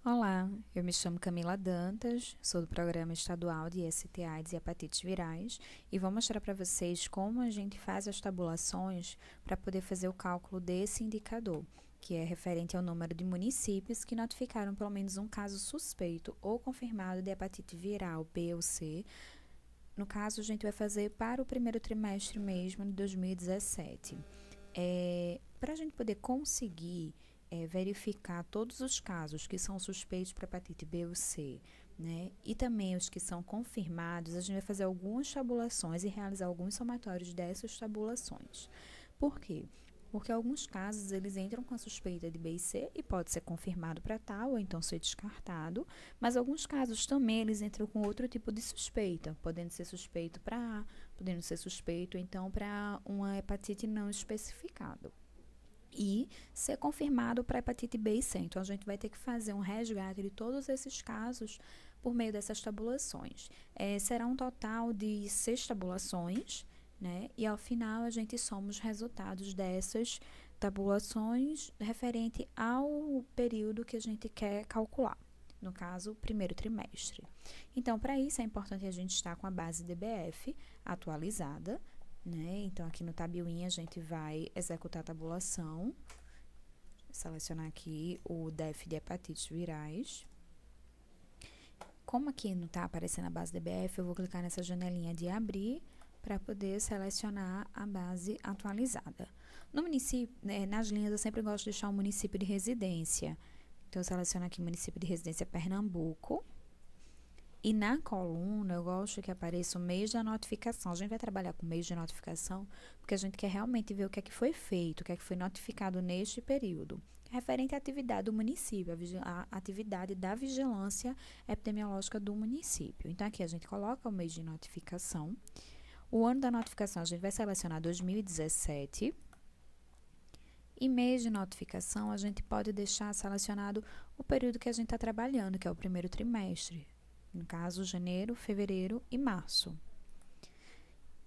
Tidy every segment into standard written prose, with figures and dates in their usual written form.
Olá, eu me chamo Camila Dantas, sou do Programa Estadual de IST/AIDS e Hepatites Virais e vou mostrar para vocês como a gente faz as tabulações para poder fazer o cálculo desse indicador, que é referente ao número de municípios que notificaram pelo menos um caso suspeito ou confirmado de hepatite viral B ou C. No caso, a gente vai fazer para o primeiro trimestre mesmo de 2017. Para a gente poder conseguir verificar todos os casos que são suspeitos para hepatite B ou C, né, e também os que são confirmados, a gente vai fazer algumas tabulações e realizar alguns somatórios dessas tabulações. Por quê? Porque alguns casos eles entram com a suspeita de B e C e pode ser confirmado para tal ou então ser descartado, mas alguns casos também eles entram com outro tipo de suspeita, podendo ser suspeito para A, podendo ser suspeito então para uma hepatite não especificada e ser confirmado para hepatite B e C. Então, a gente vai ter que fazer um resgate de todos esses casos por meio dessas tabulações. Será um total de 6 tabulações, né? E ao final a gente soma os resultados dessas tabulações referente ao período que a gente quer calcular. No caso, o primeiro trimestre. Então, para isso é importante a gente estar com a base DBF atualizada, né? Então, aqui no tabuinha a gente vai executar a tabulação, selecionar aqui o DEF de hepatites virais. Como aqui não está aparecendo a base DBF, eu vou clicar nessa janelinha de abrir para poder selecionar a base atualizada. No município, nas linhas eu sempre gosto de deixar o município de residência. Então, eu seleciono aqui município de residência Pernambuco. E na coluna, eu gosto que apareça o mês da notificação. A gente vai trabalhar com mês de notificação, porque a gente quer realmente ver o que é que foi feito, o que é que foi notificado neste período. Referente à atividade do município, a atividade da vigilância epidemiológica do município. Então, aqui a gente coloca o mês de notificação. O ano da notificação, a gente vai selecionar 2017. E mês de notificação, a gente pode deixar selecionado o período que a gente está trabalhando, que é o primeiro trimestre. No caso, janeiro, fevereiro e março.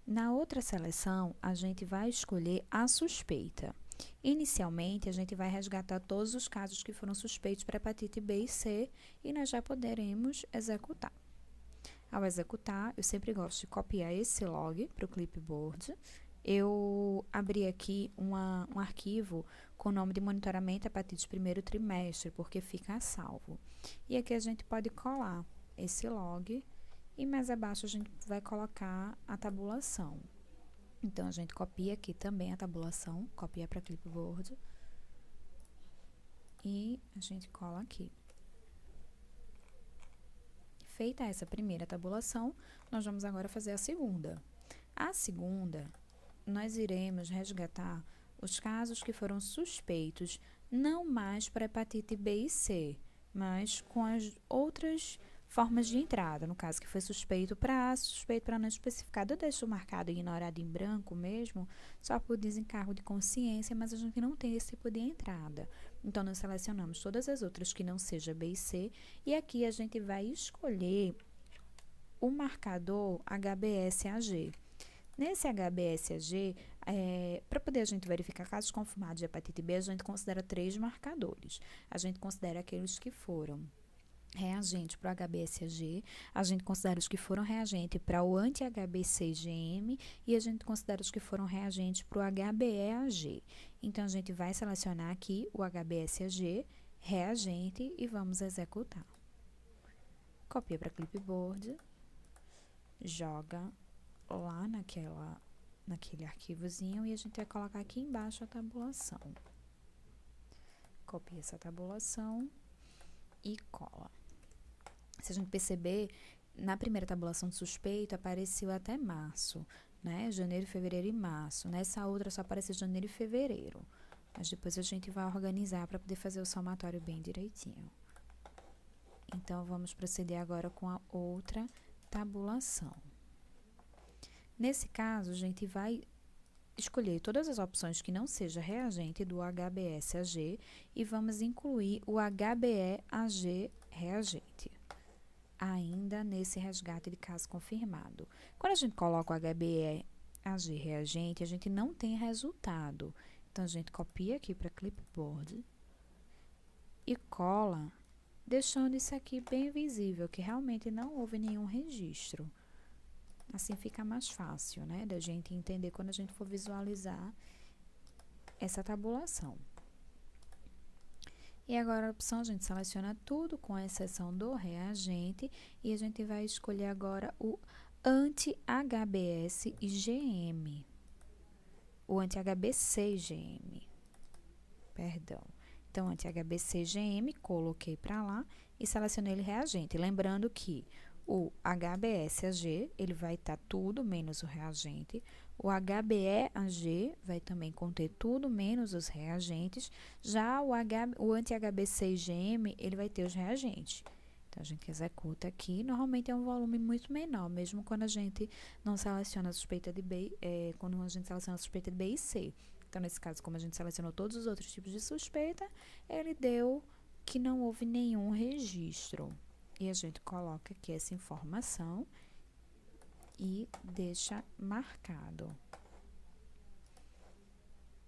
Na outra seleção, a gente vai escolher a suspeita. Inicialmente, a gente vai resgatar todos os casos que foram suspeitos para hepatite B e C e nós já poderemos executar. Ao executar, eu sempre gosto de copiar esse log para o clipboard. Eu abri aqui um arquivo com o nome de monitoramento hepatite primeiro trimestre, porque fica salvo. E aqui a gente pode colar esse log e mais abaixo a gente vai colocar a tabulação. Então, a gente copia aqui também a tabulação, copia para clipboard e a gente cola aqui. Feita essa primeira tabulação, nós vamos agora fazer a segunda. A segunda, nós iremos resgatar os casos que foram suspeitos, não mais para hepatite B e C, mas com as outras formas de entrada, no caso que foi suspeito para A, suspeito para não especificado. Eu deixo marcado e ignorado em branco mesmo, só por desencargo de consciência, mas a gente não tem esse tipo de entrada. Então, nós selecionamos todas as outras que não seja B e C, e aqui a gente vai escolher o marcador HBsAg. Nesse HBsAg, para poder a gente verificar casos confirmados de hepatite B, a gente considera 3 marcadores. A gente considera aqueles que foram reagente para o HBsAg, a gente considera os que foram reagente para o anti-HBsIgM e a gente considera os que foram reagentes para o HBeAg. Então, a gente vai selecionar aqui o HBsAg, reagente, e vamos executar. Copia para clipboard, joga lá naquele arquivozinho e a gente vai colocar aqui embaixo a tabulação. Copia essa tabulação e cola. Se a gente perceber, na primeira tabulação de suspeito apareceu até março, né? Janeiro, fevereiro e março. Nessa outra só apareceu janeiro e fevereiro. Mas depois a gente vai organizar para poder fazer o somatório bem direitinho. Então, vamos proceder agora com a outra tabulação. Nesse caso, a gente vai escolher todas as opções que não seja reagente do HBsAg e vamos incluir o HBeAg reagente, ainda nesse resgate de caso confirmado. Quando a gente coloca o HBeAg reagente, a gente não tem resultado. Então, a gente copia aqui para clipboard e cola deixando isso aqui bem visível, que realmente não houve nenhum registro. Assim fica mais fácil, né, da gente entender quando a gente for visualizar essa tabulação. E agora a opção, a gente seleciona tudo, com exceção do reagente, e a gente vai escolher agora o anti-HBS IgM. O anti-HBC IgM, perdão. Então, anti-HBC IgM, coloquei para lá e selecionei ele reagente. Lembrando que o HBsAg, ele vai estar tudo menos o reagente. O HBeAg vai também conter tudo menos os reagentes. Já o anti-HBC IgM, ele vai ter os reagentes. Então, a gente executa aqui. Normalmente é um volume muito menor, mesmo quando a gente não seleciona a suspeita de B, quando a gente seleciona a suspeita de B e C. Então, nesse caso, como a gente selecionou todos os outros tipos de suspeita, ele deu que não houve nenhum registro. E a gente coloca aqui essa informação e deixa marcado.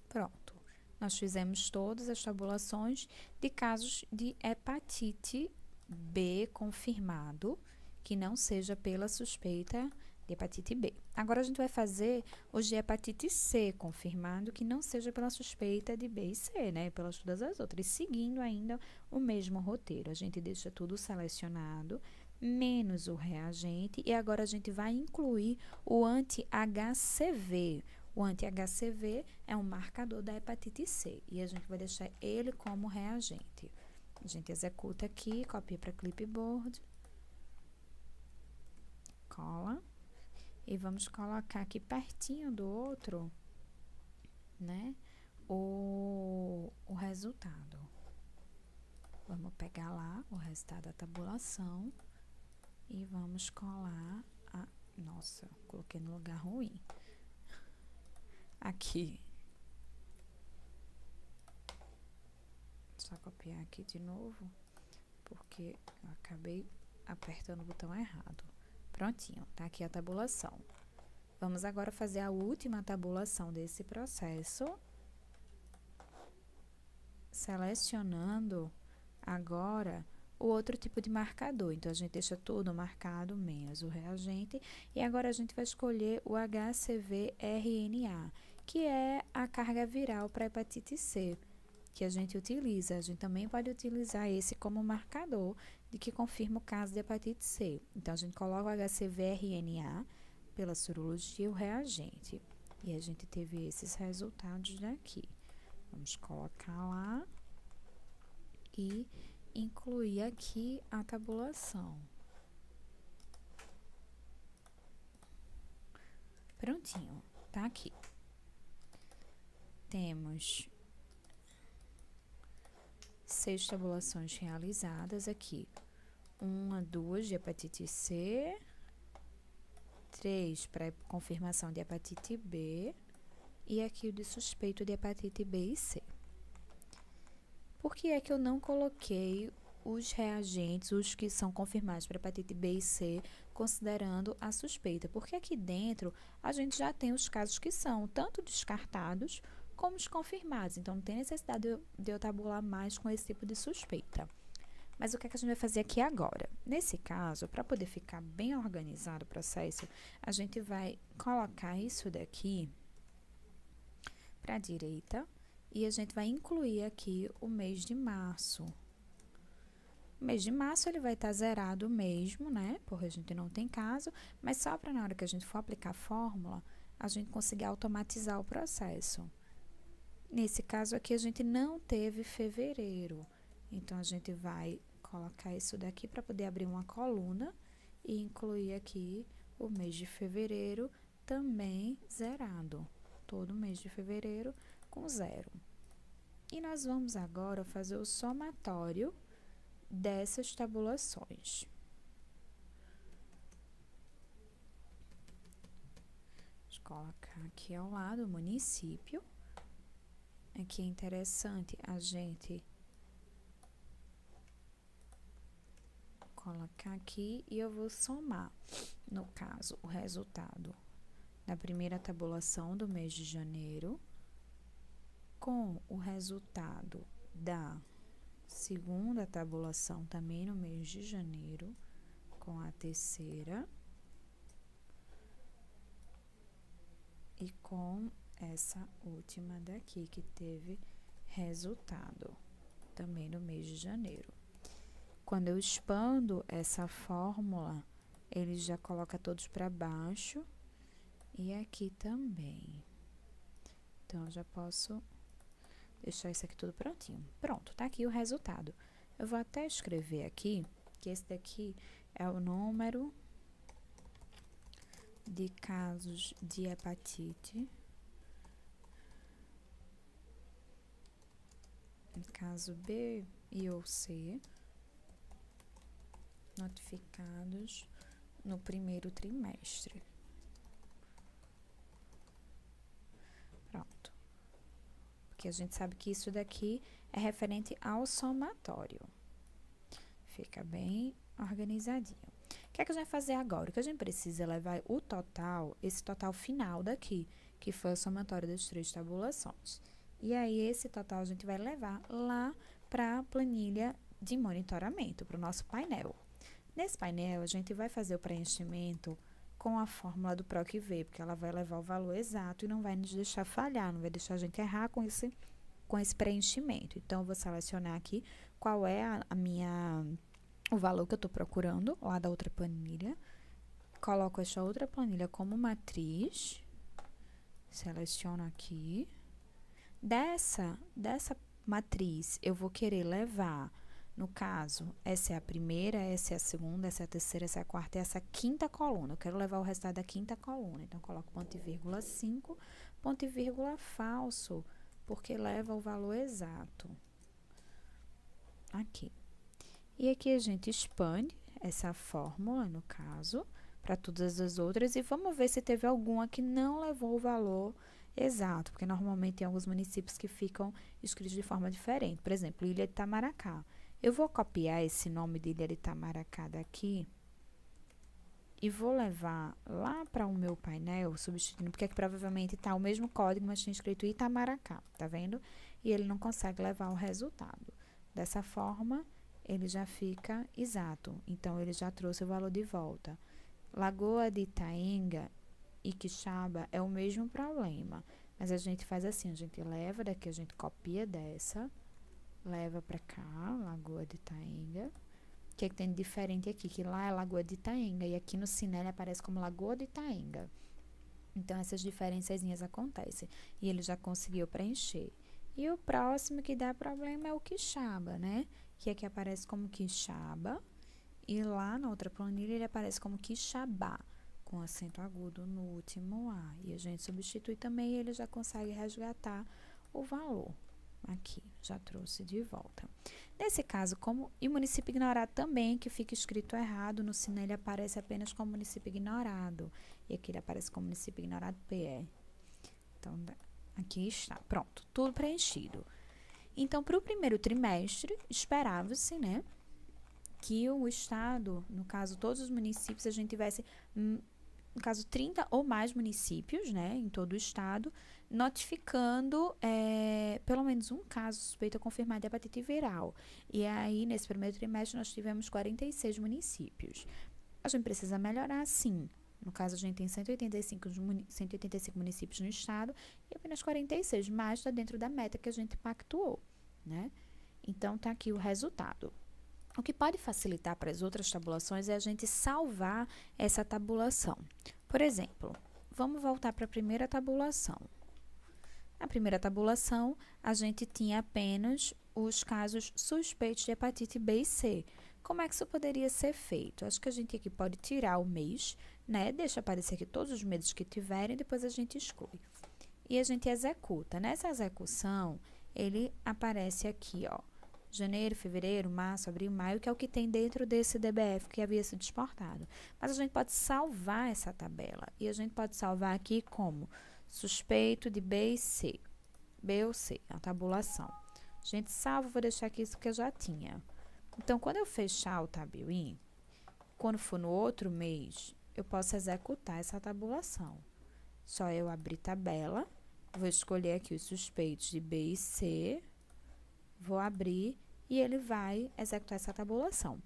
Pronto. Nós fizemos todas as tabulações de casos de hepatite B confirmado, que não seja pela suspeita de hepatite B. Agora, a gente vai fazer os de hepatite C confirmado, que não seja pela suspeita de B e C, né? Pelas todas as outras. Seguindo ainda o mesmo roteiro. A gente deixa tudo selecionado, menos o reagente, e agora a gente vai incluir o anti-HCV. O anti-HCV é um marcador da hepatite C, e a gente vai deixar ele como reagente. A gente executa aqui, copia para clipboard, cola, e vamos colocar aqui pertinho do outro, né, o resultado. Vamos pegar lá o resultado da tabulação e vamos colar a... Nossa, coloquei no lugar ruim. Aqui. Só copiar aqui de novo, porque eu acabei apertando o botão errado. Prontinho, tá aqui a tabulação. Vamos agora fazer a última tabulação desse processo, selecionando agora o outro tipo de marcador. Então, a gente deixa tudo marcado, menos o reagente, e agora a gente vai escolher o HCV-RNA, que é a carga viral para hepatite C, que a gente utiliza. A gente também pode utilizar esse como marcador de que confirma o caso de hepatite C. Então, a gente coloca o HCV-RNA pela sorologia, o reagente. E a gente teve esses resultados daqui. Vamos colocar lá e incluir aqui a tabulação. Prontinho, tá aqui. Temos 6 tabulações realizadas aqui. 1, 2 de hepatite C, 3 para confirmação de hepatite B e aqui o de suspeito de hepatite B e C. Por que é que eu não coloquei os reagentes, os que são confirmados para hepatite B e C, considerando a suspeita? Porque aqui dentro a gente já tem os casos que são tanto descartados como os confirmados. Então, não tem necessidade de eu tabular mais com esse tipo de suspeita. Mas o que é que a gente vai fazer aqui agora? Nesse caso, para poder ficar bem organizado o processo, a gente vai colocar isso daqui para a direita e a gente vai incluir aqui o mês de março. O mês de março ele vai estar zerado mesmo, né? Porque a gente não tem caso, mas só para na hora que a gente for aplicar a fórmula, a gente conseguir automatizar o processo. Nesse caso aqui, a gente não teve fevereiro. Então, a gente vai colocar isso daqui para poder abrir uma coluna e incluir aqui o mês de fevereiro também zerado. Todo mês de fevereiro com 0. E nós vamos agora fazer o somatório dessas tabulações. Vou colocar aqui ao lado o município. Aqui é interessante a gente colocar aqui e eu vou somar, no caso, o resultado da primeira tabulação do mês de janeiro com o resultado da segunda tabulação também no mês de janeiro, com a terceira e com essa última daqui que teve resultado também no mês de janeiro. Quando eu expando essa fórmula, ele já coloca todos para baixo e aqui também. Então, eu já posso deixar isso aqui tudo prontinho. Pronto, tá aqui o resultado. Eu vou até escrever aqui, que esse daqui é o número de casos de hepatite, caso B e ou C, notificados no primeiro trimestre. Pronto. Porque a gente sabe que isso daqui é referente ao somatório. Fica bem organizadinho. O que é que a gente vai fazer agora? O que a gente precisa é levar o total, esse total final daqui, que foi o somatório das 3 tabulações. E aí, esse total a gente vai levar lá para a planilha de monitoramento, para o nosso painel. Nesse painel, a gente vai fazer o preenchimento com a fórmula do PROC-V, porque ela vai levar o valor exato e não vai nos deixar falhar, não vai deixar a gente errar com esse preenchimento. Então, eu vou selecionar aqui qual é o valor que eu estou procurando lá da outra planilha. Coloco essa outra planilha como matriz. Seleciono aqui. Dessa matriz, eu vou querer levar, no caso, essa é a primeira, essa é a segunda, essa é a terceira, essa é a quarta e essa é a quinta coluna. Eu quero levar o resultado da quinta coluna. Então, coloco ponto e vírgula 5, ponto e vírgula falso, porque leva o valor exato. Aqui. E aqui a gente expande essa fórmula, no caso, para todas as outras e vamos ver se teve alguma que não levou o valor exato, porque normalmente tem alguns municípios que ficam escritos de forma diferente. Por exemplo, Ilha de Itamaracá. Eu vou copiar esse nome de Ilha de Itamaracá daqui e vou levar lá para o meu painel, substituindo, porque aqui provavelmente está o mesmo código, mas tinha escrito Itamaracá, tá vendo? E ele não consegue levar o resultado. Dessa forma, ele já fica exato. Então, ele já trouxe o valor de volta. Lagoa de Itaenga e Quixaba é o mesmo problema, mas a gente faz assim, a gente leva daqui, a gente copia dessa, leva para cá, Lagoa de Itaenga. O que é que tem de diferente aqui? Que lá é Lagoa de Itaenga e aqui no Cinel aparece como Lagoa de Itaenga. Então, essas diferençazinhas acontecem. E ele já conseguiu preencher. E o próximo que dá problema é o Quixaba, né? Que aqui aparece como Quixaba. E lá na outra planilha ele aparece como Quixabá, com acento agudo no último A. E a gente substitui também e ele já consegue resgatar o valor. Aqui, já trouxe de volta. Nesse caso, como e município ignorado também, que fica escrito errado, no Cinel ele aparece apenas como município ignorado. E aqui ele aparece como município ignorado PE. Então, aqui está. Pronto, tudo preenchido. Então, para o primeiro trimestre, esperava-se, né, que o estado, no caso, todos os municípios, a gente tivesse, no caso, 30 ou mais municípios, né, em todo o estado, notificando pelo menos um caso suspeito confirmado de hepatite viral. E aí, nesse primeiro trimestre, nós tivemos 46 municípios. A gente precisa melhorar, sim. No caso, a gente tem 185 municípios no estado e apenas 46, mas está dentro da meta que a gente pactuou, né? Então, tá aqui o resultado. O que pode facilitar para as outras tabulações é a gente salvar essa tabulação. Por exemplo, vamos voltar para a primeira tabulação. Na primeira tabulação, a gente tinha apenas os casos suspeitos de hepatite B e C. Como é que isso poderia ser feito? Acho que a gente aqui pode tirar o mês, né? Deixa aparecer aqui todos os meses que tiverem, depois a gente exclui. E a gente executa. Nessa execução, ele aparece aqui, ó. Janeiro, fevereiro, março, abril, maio, que é o que tem dentro desse DBF que havia sido exportado. Mas a gente pode salvar essa tabela. E a gente pode salvar aqui como suspeito de B e C. B ou C, a tabulação. A gente salva, vou deixar aqui isso que eu já tinha. Então, quando eu fechar o Tabuin, quando for no outro mês, eu posso executar essa tabulação. Só eu abrir tabela, vou escolher aqui os suspeitos de B e C, vou abrir e ele vai executar essa tabulação.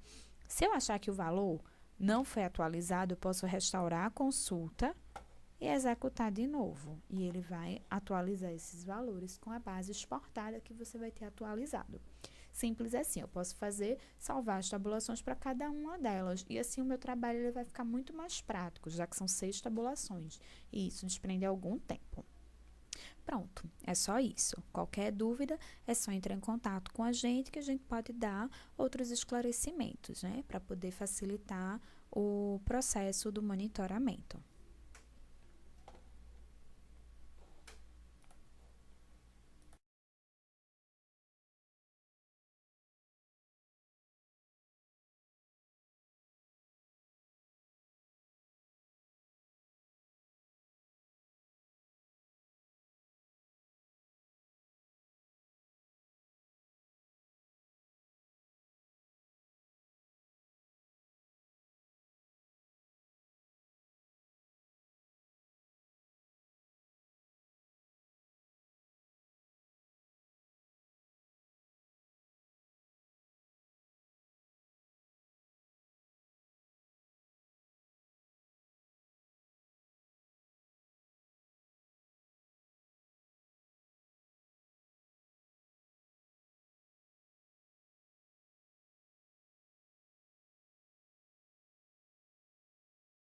Se eu achar que o valor não foi atualizado, eu posso restaurar a consulta e executar de novo. E ele vai atualizar esses valores com a base exportada que você vai ter atualizado. Simples assim, eu posso salvar as tabulações para cada uma delas. E assim o meu trabalho ele vai ficar muito mais prático, já que são 6 tabulações. E isso desprende algum tempo. Pronto, é só isso. Qualquer dúvida, é só entrar em contato com a gente que a gente pode dar outros esclarecimentos, né? Para poder facilitar o processo do monitoramento.